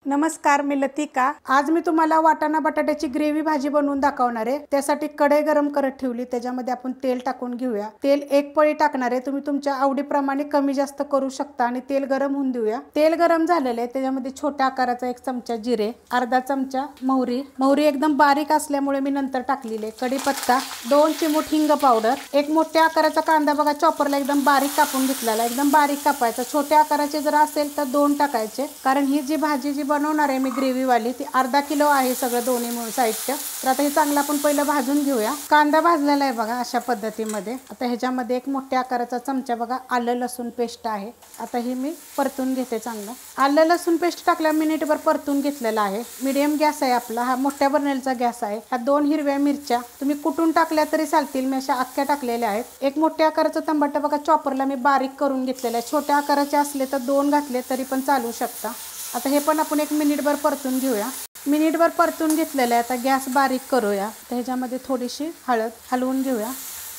नमस्कार, मी लतिका। आज मी तुम्हाला वाटाणा बटाट्याची ग्रेव्ही भाजी बनवून दाखवणार आहे। त्यासाठी कढई गरम करत ठेवली, त्याच्यामध्ये आपण तेल टाकून घेऊया। तेल एक पळी टाकणार आहे, तुम्ही तुमच्या आवडीप्रमाणे कमी जास्त करू शकता आणि तेल गरम होऊन देऊया। तेल गरम झालेले आहे, त्याच्यामध्ये छोट्या आकाराचा 1 चमचा जिरे, अर्धा चमचा मोहरी एकदम बारीक असल्यामुळे मी नंतर टाकलेली आहे। कढीपत्ता, 2 चिमूट हिंग पावडर, एक मोठ्या आकाराचा कांदा बघा चॉपरला एकदम बारीक कापून घेतलेला, एकदम बारीक कापायचा। छोट्या आकाराचे जर असेल तर 2 टाकायचे, कारण ही जी भाजी जी बनवणार आहे मी ग्रेव्ही वाली ती अर्धा किलो आहे सगळं दोन्ही मिळून साहित्य। तर आता हे चांगलं आपण पहिलं भाजून घेऊया। कांदा भाजलेला आहे बघा अशा पद्धतीमध्ये। आता ह्याच्यामध्ये एक मोठ्या आकाराचा चमचा बघा आलं लसूण पेस्ट आहे, आता ही मी परतून घेते चांगलं। आलं लसूण पेस्ट टाकल्या मिनिटभर परतून घेतलेला आहे। मीडियम गॅस आहे आपला, हा मोठ्या बर्नरचा गॅस आहे। ह्या 2 हिरव्या मिरच्या तुम्ही कुटून टाकल्या तरी चालतील, मी अशा अख्ख्या टाकलेल्या आहेत। एक मोठ्या आकाराचं टमाटर बघा चॉपरला मी बारीक करून घेतलेलं आहे, छोट्या आकाराचे असले तर 2 घातले तरी पण चालू शकता। आता हे पण आपण 1 मिनिटभर परतून घेऊया। मिनिटभर परतून घेतलेलं आहे, आता गॅस बारीक करूया। तर ह्याच्यामध्ये थोडीशी हळद हलवून घेऊया,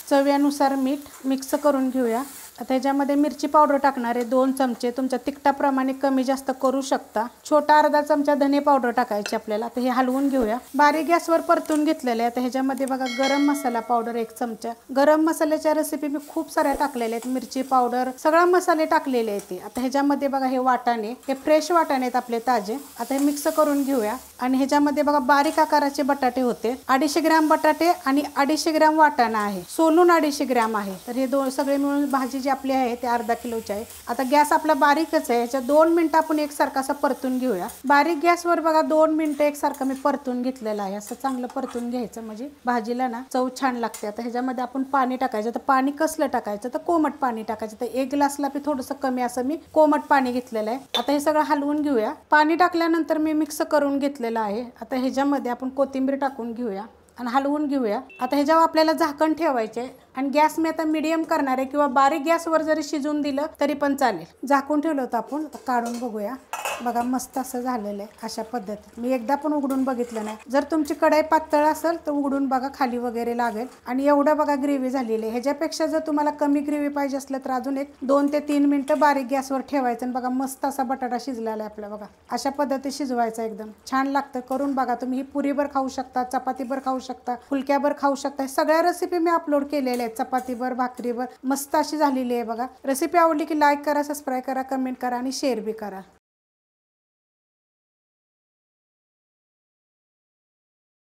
चवीनुसार मीठ मिक्स करून घेऊया। आता ह्याच्यामध्ये मिरची पावडर टाकणार आहे 2 चमचे, तुमच्या तिखटाप्रमाणे कमी जास्त करू शकता। छोटा अर्धा चमचा धने पावडर टाकायची आपल्याला। आता हे हलवून घेऊया, बारीक गॅसवर परतून घेतलेलं आहे। आता ह्याच्यामध्ये बघा गरम मसाला पावडर 1 चमचा, गरम मसाल्याच्या रेसिपी मी खूप साऱ्या टाकलेल्या आहेत, मिरची पावडर सगळा मसाले टाकलेले आहेत ते। आता ह्याच्यामध्ये बघा हे वाटाणे, हे फ्रेश वाटाणे आहेत आपले ताजे। आता हे मिक्स करून घेऊया आणि ह्याच्यामध्ये बघा बारीक आकाराचे बटाटे होते, 250 ग्रॅम बटाटे आणि 250 ग्रॅम वाटाणा आहे, सोलून 250 ग्रॅम आहे। तर हे सगळे मिळून भाजी आपले आहे ते अर्धा किलोचे आहे। आता गॅस आपला बारीकच आहे, याच्या 2 मिनिटं आपण एकसारखा असं परतून घेऊया। बारीक गॅसवर बघा 2 मिनिटं एकसारखं मी परतून घेतलेलं आहे। असं चांगलं परतून घ्यायचं म्हणजे भाजीला ना चव छान लागते। आता ह्याच्यामध्ये आपण पाणी टाकायचं, तर पाणी कसलं टाकायचं तर कोमट पाणी टाकायचं। तर 1 ग्लासला थोडंसं कमी असं मी कोमट पाणी घेतलेलं आहे। आता हे सगळं हलवून घेऊया, पाणी टाकल्यानंतर मी मिक्स करून घेतलेलं आहे। आता ह्याच्यामध्ये आपण कोथिंबीर टाकून घेऊया आणि हलवून घेऊया। आता ह्याच्यावर आपल्याला झाकण ठेवायचे आणि गॅस मी आता मीडियम करणार आहे, किंवा बारीक गॅसवर जरी शिजून दिलं तरी पण चालेल। झाकून ठेवलं होतं आपण, आता काढून बघूया। बघा मस्त असं झालेलं आहे अशा पद्धतीत। मी एकदा पण उघडून बघितलं नाही, जर तुमची कढई पातळ असेल तर उघडून बघा, खाली वगैरे लागेल। आणि एवढं बघा ग्रेव्ही झालेली आहे। ह्याच्यापेक्षा जर तुम्हाला कमी ग्रेव्ही पाहिजे असलं तर अजून 2 ते 3 मिनिटं बारीक गॅसवर ठेवायचं आणि बघा मस्त असा बटाटा शिजलेला आहे आपला। बघा अशा पद्धतीत शिजवायचा, एकदम छान लागतं। करून बघा तुम्ही, ही पुरीभर खाऊ शकता, चपातीभर खाऊ शकता, फुलक्याभर खाऊ शकता। सगळ्या रेसिपी मी अपलोड केलेल्या आहेत, चपातीभर भाकरीभर मस्त अशी झालेली आहे बघा। रेसिपी आवडली की लाईक करा, सबस्क्राईब करा, कमेंट करा आणि शेअर बी करा।